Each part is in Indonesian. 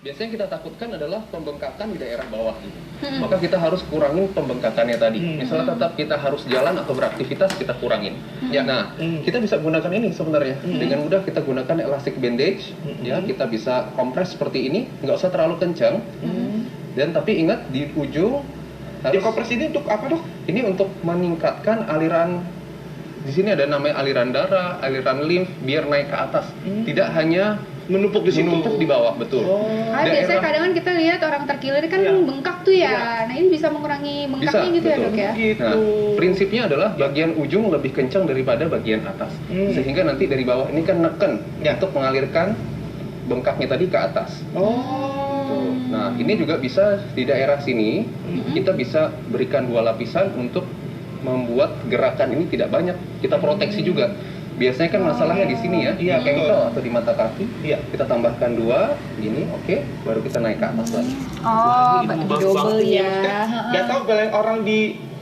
Biasanya kita takutkan adalah pembengkakan di daerah bawah gitu. Maka kita harus kurangin pembengkakannya tadi. Misalnya tetap kita harus jalan atau beraktivitas, kita kurangin. Ya, nah, kita bisa gunakan ini sebenarnya. Dengan mudah kita gunakan elastic bandage, ya, kita bisa kompres seperti ini, nggak usah terlalu kencang. Dan tapi ingat di ujung harus. Kompres ini untuk apa, Dok? Ini untuk meningkatkan aliran. Di sini ada namanya aliran darah, aliran limf biar naik ke atas. Tidak hanya Menumpuk di situ. menumpuk di bawah, betul. Karena biasanya kadang kan kita lihat orang terkilir kan bengkak tuh ya. Nah, ini bisa mengurangi bengkaknya gitu ya, Dok ya. Nah, prinsipnya adalah bagian ujung lebih kencang daripada bagian atas. Sehingga nanti dari bawah ini kan neken untuk mengalirkan bengkaknya tadi ke atas. Nah, ini juga bisa di daerah sini kita bisa berikan 2 lapisan untuk membuat gerakan ini tidak banyak. Kita proteksi juga. Biasanya kan masalahnya di sini ya, ankle atau di mata kaki. Kita tambahkan 2, gini, oke, baru kita naik ke atas lagi. Oh, double ya. Gak tau kalau orang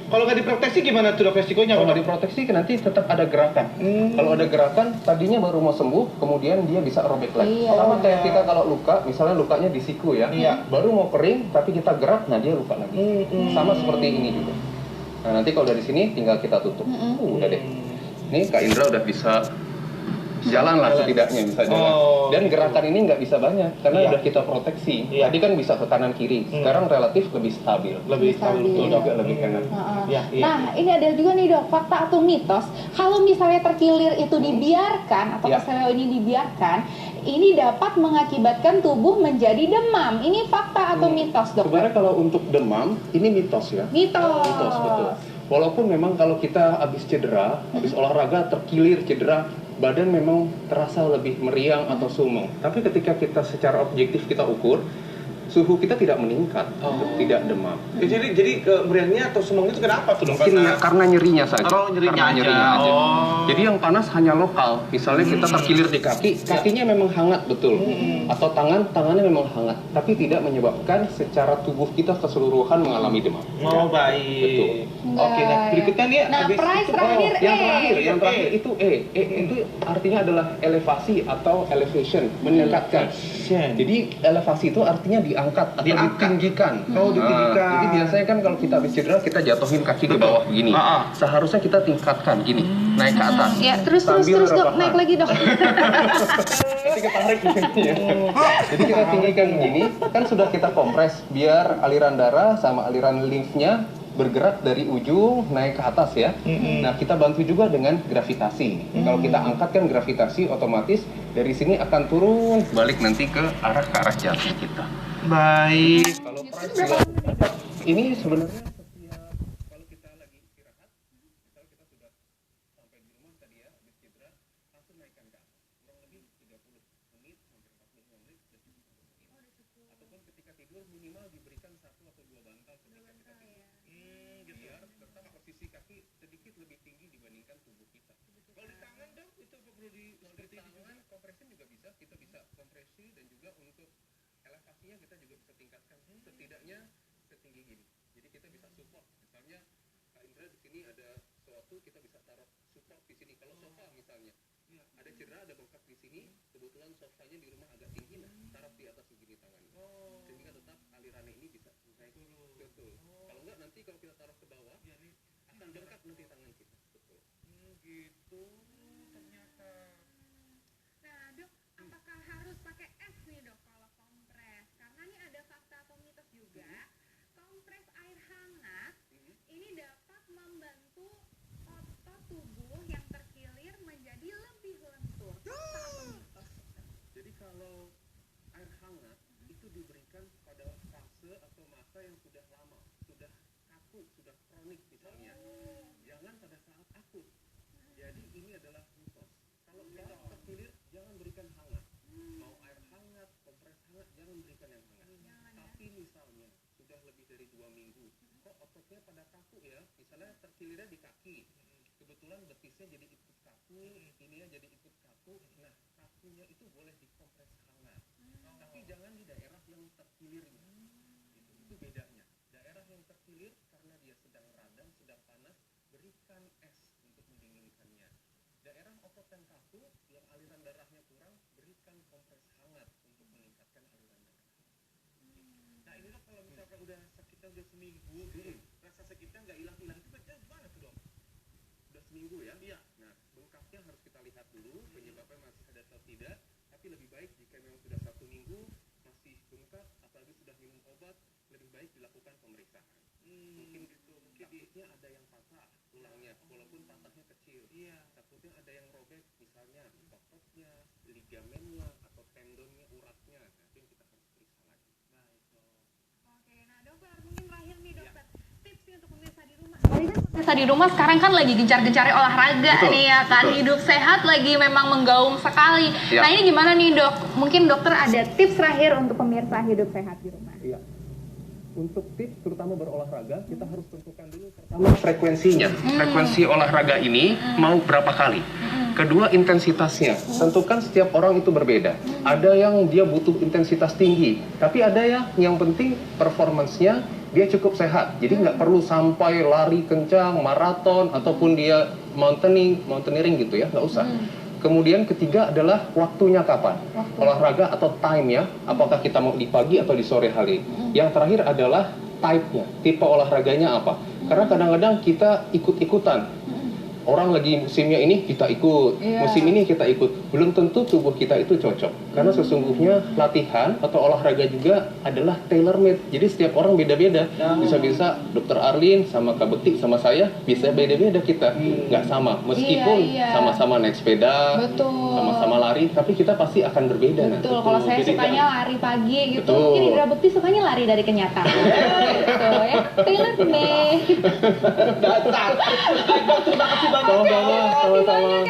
kalau nggak diproteksi gimana tuh, Dok, resikonya? Kalau nggak diproteksi nanti tetap ada gerakan. Kalau ada gerakan, tadinya baru mau sembuh, kemudian dia bisa robek lagi. Sama kayak kita kalau luka, misalnya lukanya di siku ya, baru mau kering, tapi kita gerak, nah dia luka lagi. Sama seperti ini juga. Nah, nanti kalau dari sini tinggal kita tutup. Udah deh. Ini Kak Indra udah bisa jalan lah setidaknya, bisa jalan. Dan gerakan ini nggak bisa banyak karena udah kita proteksi. Tadi kan bisa ke kanan kiri, sekarang relatif lebih stabil. Lebih stabil, juga lebih enak. Nah, ini ada juga nih, Dok, fakta atau mitos. Kalau misalnya terkilir itu dibiarkan atau keseleo ini dibiarkan, ini dapat mengakibatkan tubuh menjadi demam. Ini fakta atau mitos, Dok? Sebenarnya kalau untuk demam, ini mitos ya. Mitos. Mitos, betul. Walaupun memang kalau kita habis cedera, habis olahraga terkilir cedera, badan memang terasa lebih meriang atau sumeng. Tapi ketika kita secara objektif kita ukur, suhu kita tidak meningkat, tidak demam. Jadi meriangnya atau sumengnya itu kenapa tuh, Dok? Karena nyerinya saja. Nyerinya aja. Jadi yang panas hanya lokal. Misalnya kita terkilir di kaki, kakinya memang hangat betul. Atau tangannya memang hangat, tapi tidak menyebabkan secara tubuh kita keseluruhan mengalami demam. Baik. Betul. Oke, nah berikutnya nih price terakhir yang terakhir itu itu artinya adalah elevasi atau elevation, meningkatkan. Jadi elevasi itu artinya diangkat atau ditinggikan. Ditinggikan. Jadi biasanya kan kalau kita habis cedera kita jatuhin kaki ke bawah begini. Seharusnya kita tingkatkan gini, naik ke atas. Ya, terus Dok, naik lagi, Dok. Nanti ketarik gini ya. Jadi kita tinggikan begini, kan sudah kita kompres biar aliran darah sama aliran limfnya bergerak dari ujung naik ke atas ya. Nah, kita bantu juga dengan gravitasi. Kalau kita angkat kan gravitasi otomatis dari sini akan turun balik nanti ke arah jantung kita. Baik. Kalau price ini sebenarnya kalau kita lagi istirahat, misal kita sudah sampai di rumah tadi ya, habis cedera, langsung naikkan ke atas. Kurang lebih 30 menit sampai 45 menit sudah cukup. Ataupun ketika tidur minimal diberikan 1 atau 2 bantal ketika kita tidur. Biar tetap posisi kaki sedikit lebih tinggi dibandingkan tubuh kita. Kalau di tangan, Dok, itu apa perlu di seperti ini juga? Kompresi juga bisa, kita bisa kompresi dan juga untuk elevasinya kita juga bisa tingkatkan setidaknya setinggi gini. Jadi kita bisa support. Misalnya Kak Indra di sini ada sesuatu, kita bisa taruh support di sini. Kalau sofa misalnya, ada cedera, ada bengkak di sini, kebetulan sofanya di rumah agak tinggi, nah taruh di atas begini tangannya. Sehingga tetap alirannya ini bisa naik. Betul. Kalau enggak nanti kalau kita taruh ke bawah, akan bengkak nanti tangan kita. Betul. Gitu ternyata. Nah, Dok, apakah harus pakai es nih, Dok, kalau kompres? Karena nih ada fakta atau mitos juga, kompres air hangat ini dapat membantu otot tubuh yang terkilir menjadi lebih lentur. Fakta atau mitos? Jadi kalau air hangat itu diberikan pada fase atau masa yang sudah lama, sudah kaku, sudah kronik misalnya. Jangan pada saat akut. Jadi ini adalah mitos. Kalau kita terkilir, jangan berikan hangat. Mau air hangat, kompres hangat, jangan berikan yang hangat. Tapi misalnya sudah lebih dari 2 minggu, kok ototnya pada kaku ya? Misalnya terkilirnya di kaki, kebetulan betisnya jadi ikut kaku, ininya jadi ikut kaku. Nah, kakunya itu boleh dikompres hangat. Tapi jangan di daerah yang terkilirnya. Itu bedanya. Daerah yang terkilir karena dia sedang radang, sedang panas, berikan es untuk mendinginkannya. Daerah otot yang kaku, yang aliran darahnya kurang, berikan kompres hangat untuk meningkatkan aliran darah. udah seminggu, rasa sakitnya nggak hilang-hilang juga, gimana tuh dok? Udah seminggu ya? Iya. Nah, bengkaknya harus kita lihat dulu penyebabnya masih ada atau tidak. Tapi lebih baik jika memang sudah 1 minggu masih bengkak, apalagi sudah minum obat, lebih baik dilakukan pemeriksaan. Mungkin gitu, mungkin takutnya ada yang patah tulangnya, walaupun patahnya kecil. Iya. Takutnya ada yang robek, misalnya ototnya, ligamennya, atau tendonnya, uratnya. Nah, itu yang kita harus periksa lagi. Baik dok. Oke, nah dokter mungkin terakhir nih dokter, tips nih untuk pemirsa di rumah. Pemirsa di rumah sekarang kan lagi gencar-gencarnya olahraga nih ya kan, hidup sehat lagi memang menggaung sekali. Ya. Nah ini gimana nih dok? Mungkin dokter ada tips terakhir untuk pemirsa hidup sehat di rumah. Iya. Untuk tips terutama berolahraga, kita harus tentukan dulu pertama frekuensinya. Frekuensi olahraga ini mau berapa kali? Kedua, intensitasnya. Tentukan setiap orang itu berbeda. Ada yang dia butuh intensitas tinggi, tapi ada yang penting performance-nya dia cukup sehat. Jadi nggak perlu sampai lari kencang, maraton, ataupun dia mountaineering gitu ya, nggak usah. Kemudian ketiga adalah waktunya kapan, olahraga atau time-nya, apakah kita mau di pagi atau di sore hari. Yang terakhir adalah type-nya, tipe olahraganya apa. Karena kadang-kadang kita ikut-ikutan. Orang lagi musimnya ini kita ikut, musim ini kita ikut. Belum tentu tubuh kita itu cocok. Karena sesungguhnya latihan atau olahraga juga adalah tailor-made. Jadi setiap orang beda-beda. Bisa-bisa Dr. Arlin sama Kak Bekti sama saya bisa beda-beda kita. Nggak sama. Meskipun sama-sama naik sepeda, sama-sama lari, tapi kita pasti akan berbeda nanti. Betul, kalau saya Jadi sukanya lari pagi gitu, Betul. mungkin Indra Bekti sukanya lari dari kenyataan. Gitu ya, tailor-made. Datar. Terima kasih banyak. Sama-sama.